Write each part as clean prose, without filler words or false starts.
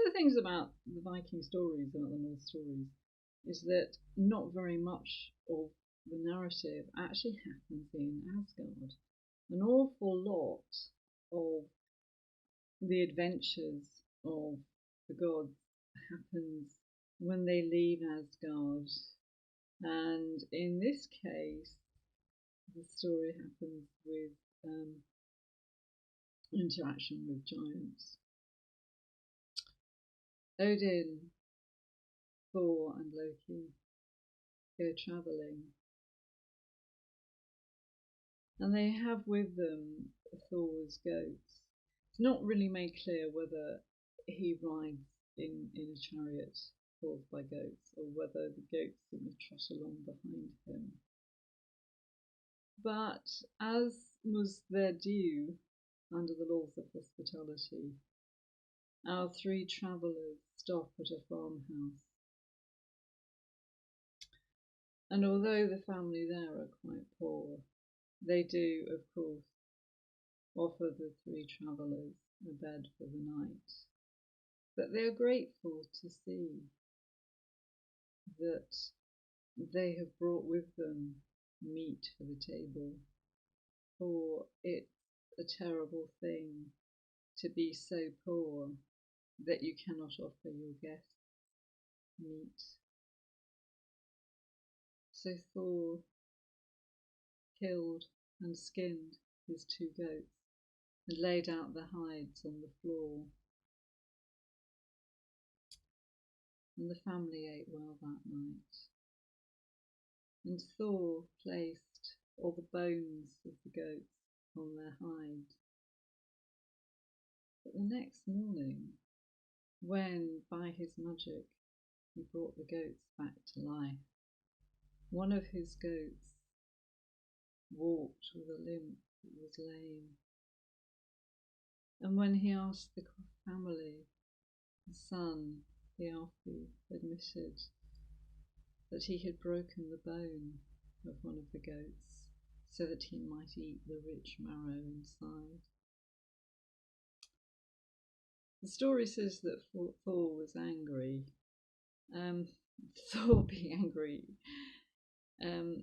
of the things about the Viking stories, about the Norse stories, is that not very much of the narrative actually happens in Asgard. An awful lot of the adventures of the gods happens when they leave Asgard. And in this case, the story happens with interaction with giants. Odin, Thor, and Loki go travelling, and they have with them Thor's goats. It's not really made clear whether he rides in a chariot pulled by goats, or whether the goats simply trot along behind him. But as was their due under the laws of hospitality, our three travellers stop at a farmhouse. And although the family there are quite poor, they do, of course, offer the three travellers a bed for the night. But they are grateful to see that they have brought with them meat for the table, for it's a terrible thing to be so poor that you cannot offer your guests meat. So Thor killed and skinned his two goats and laid out the hides on the floor. And the family ate well that night. And Thor placed all the bones of the goats on their hides. But the next morning, when by his magic he brought the goats back to life, one of his goats walked with a limp that was lame. And when he asked the family, the son, the Alfie, admitted that he had broken the bone of one of the goats so that he might eat the rich marrow inside. The story says that Thor was angry. Thor being angry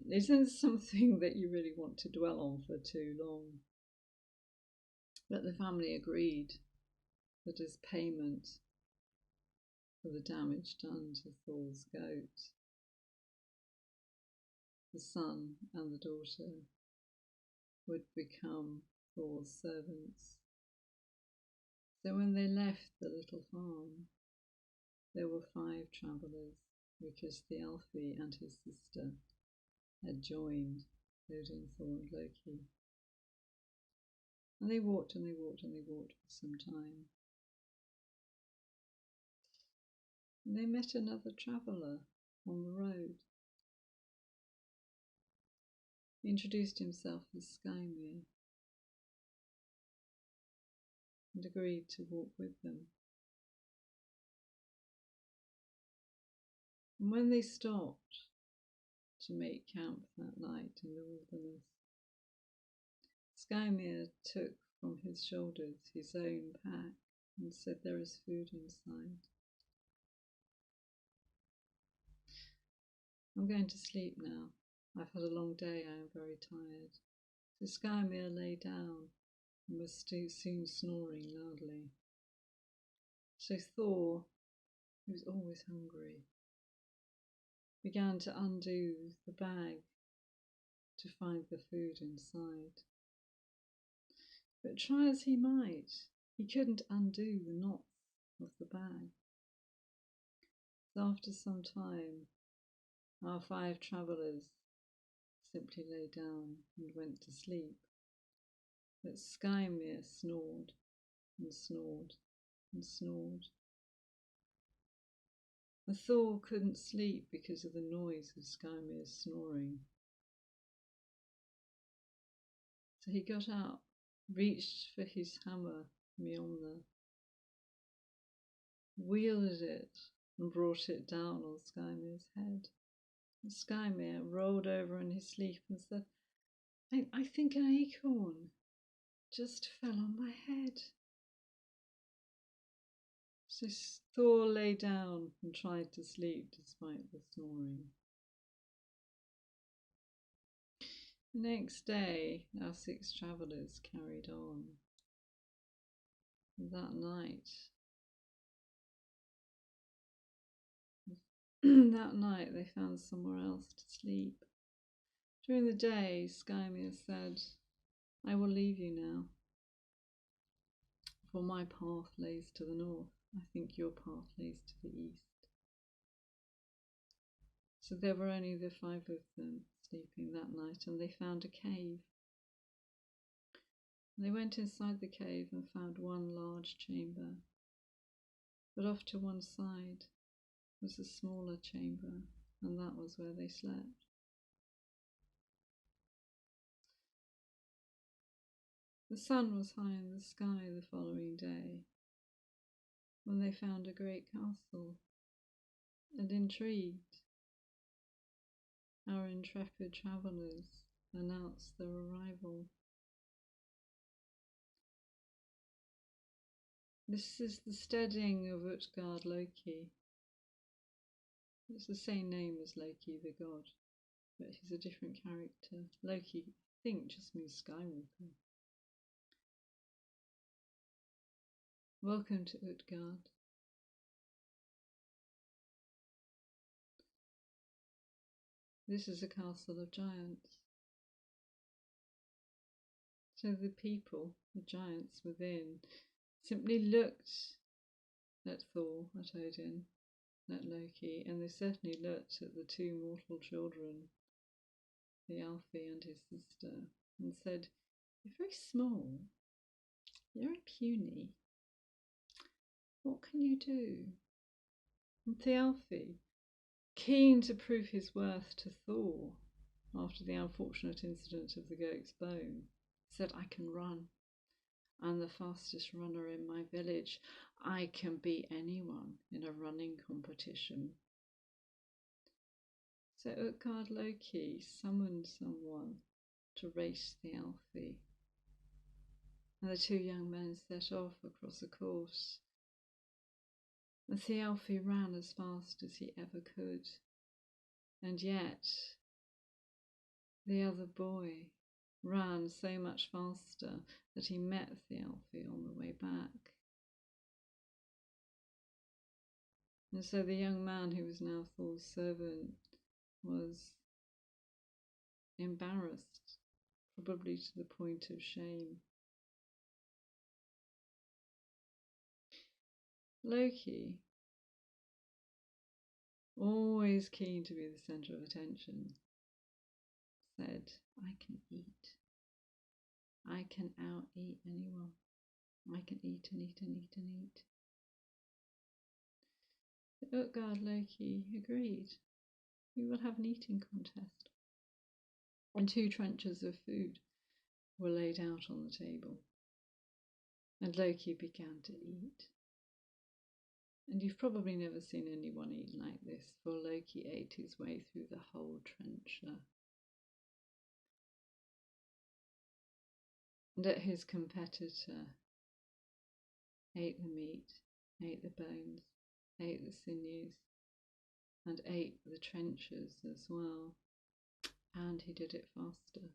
isn't something that you really want to dwell on for too long. But the family agreed that as payment for the damage done to Thor's goat, the son and the daughter would become Thor's servants. So when they left the little farm, there were 5 travellers, because the Alfie and his sister had joined Odin, Thor and Loki. And they walked and they walked and they walked for some time. And they met another traveller on the road. He introduced himself as Skymir and agreed to walk with them. And when they stopped to make camp that night in the wilderness, Skymir took from his shoulders his own pack and said, "There is food inside. I'm going to sleep now. I've had a long day, I am very tired." So Skymir lay down and was soon snoring loudly. So Thor, who was always hungry, began to undo the bag to find the food inside. But try as he might, he couldn't undo the knots of the bag. So after some time, our 5 travellers simply lay down and went to sleep. But Skymir snored and snored and snored. And Thor couldn't sleep because of the noise of Skymir's snoring. So he got up, reached for his hammer, Mjolnir, wielded it and brought it down on Skymir's head. And Skymir rolled over in his sleep and said, I think an acorn just fell on my head." So Thor lay down and tried to sleep despite the snoring. The next day, our 6 travellers carried on. That night they found somewhere else to sleep. During the day, Skymir said, "I will leave you now, for my path lays to the north. I think your path lays to the east." So there were only the 5 of them sleeping that night, and they found a cave. They went inside the cave and found one large chamber, but off to one side was a smaller chamber, and that was where they slept. The sun was high in the sky the following day when they found a great castle, and intrigued, our intrepid travellers announced their arrival. This is the steading of Utgard Loki. It's the same name as Loki the god, but he's a different character. Loki, I think, just means Skywalker. Welcome to Utgard. This is a castle of giants. So the people, the giants within, simply looked at Thor, at Odin, at Loki, and they certainly looked at the 2 mortal children, the Alfie and his sister, and said, "You're very small, you're very puny. What can you do?" And Thialfi, keen to prove his worth to Thor after the unfortunate incident of the goat's bone, said, "I can run. I'm the fastest runner in my village. I can beat anyone in a running competition." So Utgard Loki summoned someone to race the Alfie, and the 2 young men set off across a course. And Thialfi ran as fast as he ever could, and yet the other boy ran so much faster that he met Thialfi on the way back. And so the young man, who was now Thor's servant, was embarrassed, probably to the point of shame. Loki, always keen to be the centre of attention, said, "I can eat. I can out-eat anyone. I can eat and eat and eat and eat." Utgard Loki agreed. "We will have an eating contest." And 2 trenchers of food were laid out on the table, and Loki began to eat. And you've probably never seen anyone eat like this, for Loki ate his way through the whole trencher. And his competitor ate the meat, ate the bones, ate the sinews, and ate the trenchers as well. And he did it faster.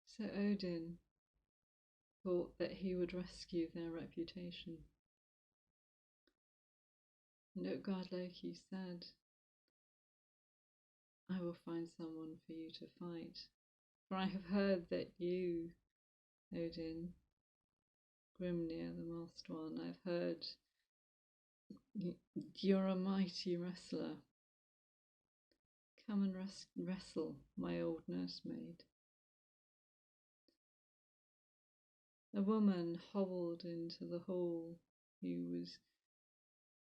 So Odin thought that he would rescue their reputation. And Utgard Loki said, "I will find someone for you to fight. For I have heard that you, Odin, Grimnir, the masked one, I've heard you're a mighty wrestler. Come and wrestle my old nursemaid." A woman hobbled into the hall who was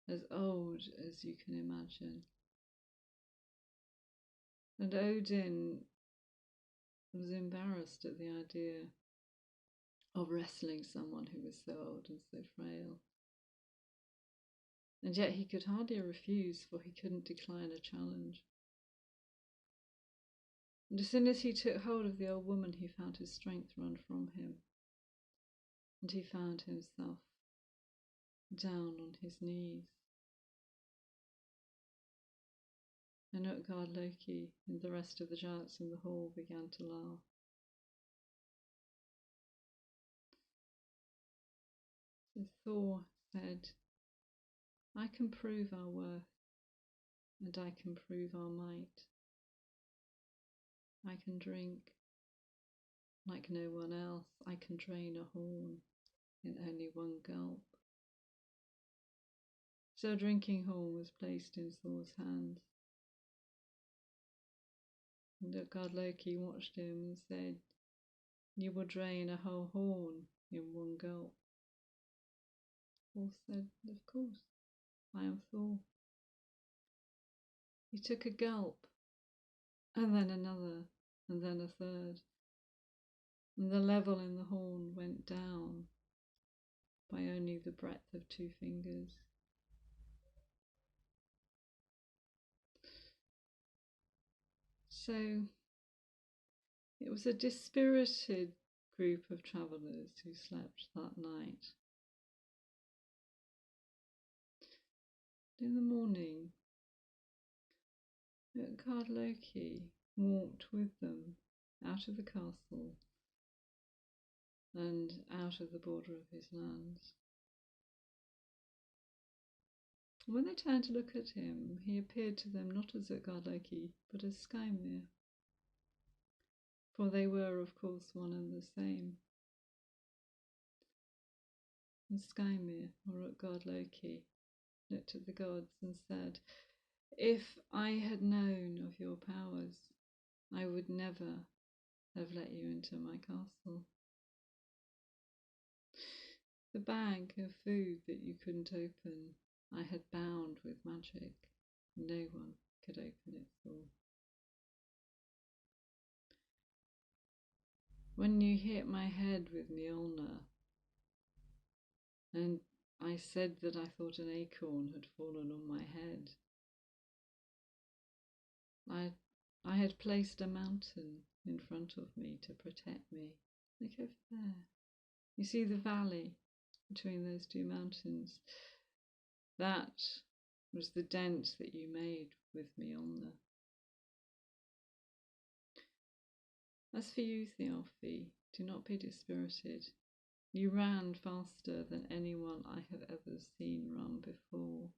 as old as you can imagine. And Odin was embarrassed at the idea of wrestling someone who was so old and so frail. And yet he could hardly refuse, for he couldn't decline a challenge. And as soon as he took hold of the old woman, he found his strength run from him, and he found himself down on his knees. And Utgard, Loki, and the rest of the giants in the hall began to laugh. So Thor said, I can prove our worth, and I can prove our might. I can drink like no one else. I can drain a horn in only one gulp. So a drinking horn was placed in Thor's hands. And Utgard Loki watched him and said, you will drain a whole horn in one gulp. Thor said, of course, I am Thor. He took a gulp, and then another, and then a third, and the level in the horn went down by only the breadth of 2 fingers. So it was a dispirited group of travellers who slept that night. In the morning, Utgard Loki walked with them out of the castle and out of the border of his lands. When they turned to look at him, he appeared to them not as Utgard Loki, but as Skymir. For they were, of course, one and the same. And Skymir, or Utgard Loki, looked at the gods and said, if I had known of your powers, I would never have let you into my castle. The bag of food that you couldn't open, I had bound with magic. No one could open it for. When you hit my head with Mjolnir, and I said that I thought an acorn had fallen on my head, I had placed a mountain in front of me to protect me. Look over there. You see the valley between those 2 mountains? That was the dent that you made with Mjolnir. As for you, Thialfi, do not be dispirited. You ran faster than anyone I have ever seen run before.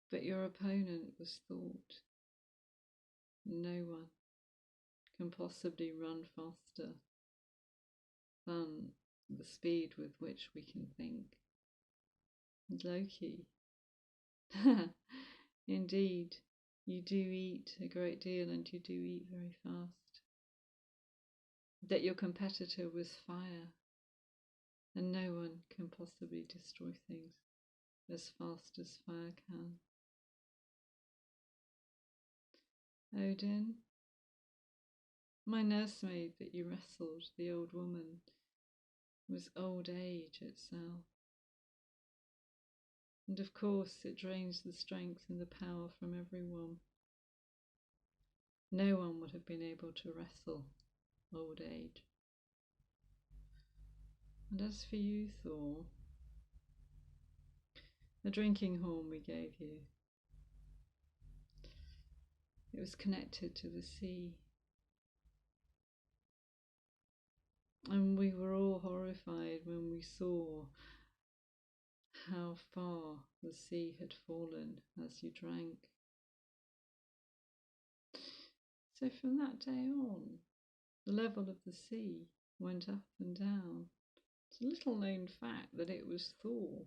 But your opponent was thought. No one can possibly run faster than the speed with which we can think. And Loki, indeed, you do eat a great deal and you do eat very fast. That your competitor was fire, and no one can possibly destroy things as fast as fire can. Odin, my nursemaid that you wrestled, the old woman, was old age itself. And of course it drains the strength and the power from everyone. No one would have been able to wrestle old age. And as for you, Thor, the drinking horn we gave you, it was connected to the sea. And we were all horrified when we saw how far the sea had fallen as you drank. So from that day on, the level of the sea went up and down. It's a little known fact that it was Thor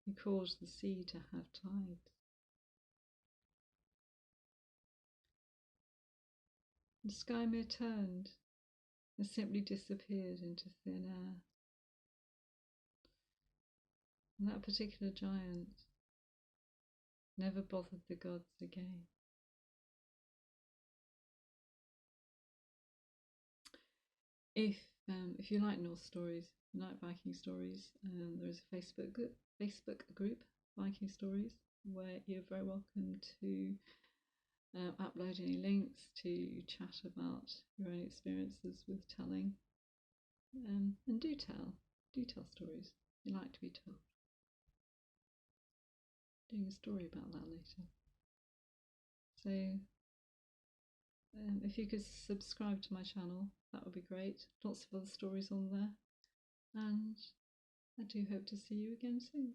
who caused the sea to have tides. And Skymir turned and simply disappeared into thin air. And that particular giant never bothered the gods again. If you like Norse stories, you like Viking stories, there is a Facebook group, Viking Stories, where you're very welcome to upload any links to chat about your own experiences with telling. And do tell stories. You like to be told. Doing a story about that later. So if you could subscribe to my channel, that would be great. Lots of other stories on there. And I do hope to see you again soon.